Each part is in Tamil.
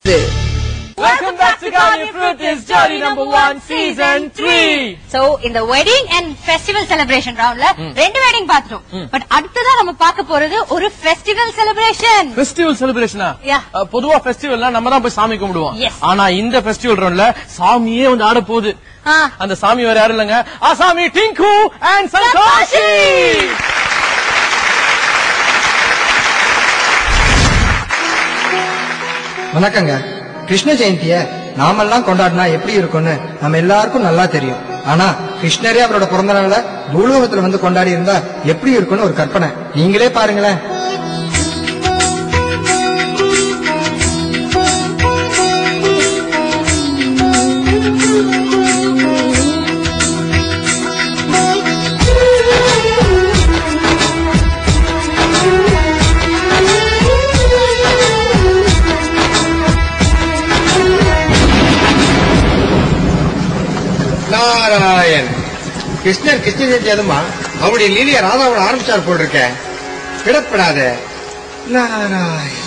Welcome back to Gani Fruit is Journey number 1 season 3. So in the wedding and festival celebration round la rendu wedding paathom but adutha nama paaka poradhu oru festival celebration. Festival celebration ah? Yeah. Poduva festival la nama dhaan poi saami kumduvom. Yes. Ana inda festival round la saamiye vandu aada podhu. அந்த சாமி வேற யாரும் இல்லங்க ஆசாமி டிங்கு and சந்தோஷி. வணக்கங்க. கிருஷ்ண ஜெயந்திய நாமெல்லாம் கொண்டாடினா எப்படி இருக்கும்னு நம்ம எல்லாருக்கும் நல்லா தெரியும். ஆனா கிருஷ்ணரே அவரோட பிறந்த நாள பூலோகத்துல வந்து கொண்டாடி இருந்தா எப்படி இருக்கும்னு ஒரு கற்பனை. நீங்களே பாருங்களேன். நாராயண் கிருஷ்ணர் கிருஷ்ண ஜெயந்தி அதுமா அவருடைய லீலைய ராதாவோட ஆரம்பிச்சார் போல் இருக்க. விடப்படாத நாராயண்.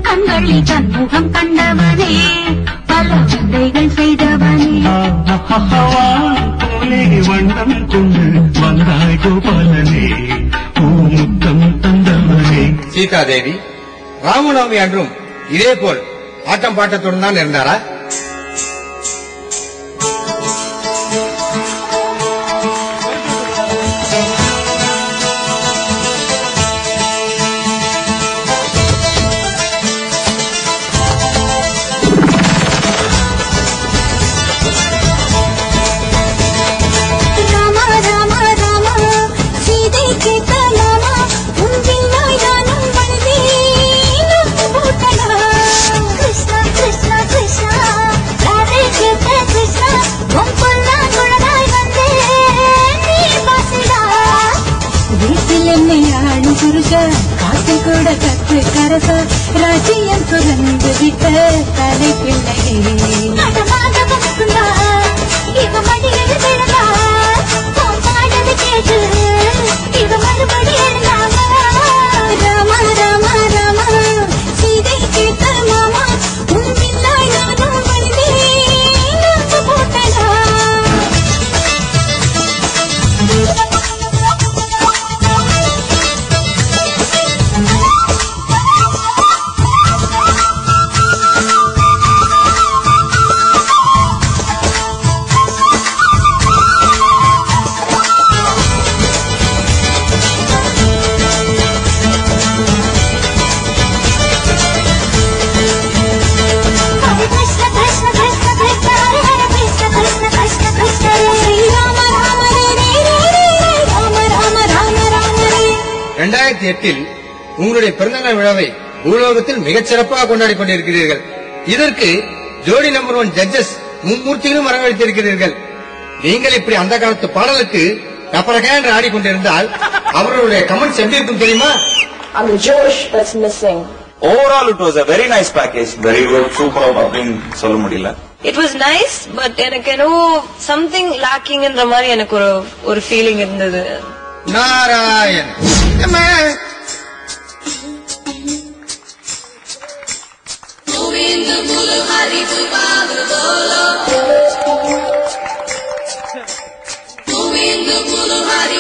கண்களில் கண்முகம் கண்டவனே பல விந்தைகள் செய்தவனே வண்ணம் கொண்டு வந்தாய் கோபாலனே முத்தம் தந்தவனே. சீதாதேவி ராமநவமி அன்றும் இதே போல் ஆட்டம் பாட்டத்துடன் தான் இருந்தாரா? காட்டில் கூட கற்று கரச ராஜ்யம் சுரந்து விட்ட தலை பிள்ளையே உங்களுடைய பிறந்தநாள் விழாவை பூலோகத்தில் மிகச் சிறப்பாக கொண்டாடி கொண்டிருக்கிறீர்கள். இதற்கு ஜோடி நம்பர் 1 ஜட்ஜஸ் மும்மூர்த்திகளும் வரவழைத்திருக்கிறீர்கள். நீங்கள் இப்படி அந்த காலத்து பாடலுக்கு கப்பரகா என்று ஆடிக்கொண்டிருந்தால் அவர்களுடைய கமெண்ட்ஸ் எப்படி இருக்கும் தெரியுமா? And the Josh that's missing. Overall it was a very nice package. Very good, superb அப்படின்னு சொல்ல முடியல. It was nice, but எனக்கு something lacking என்ற மாதிரி எனக்கு ஒரு feeling இருந்தது. நாராயண் Hari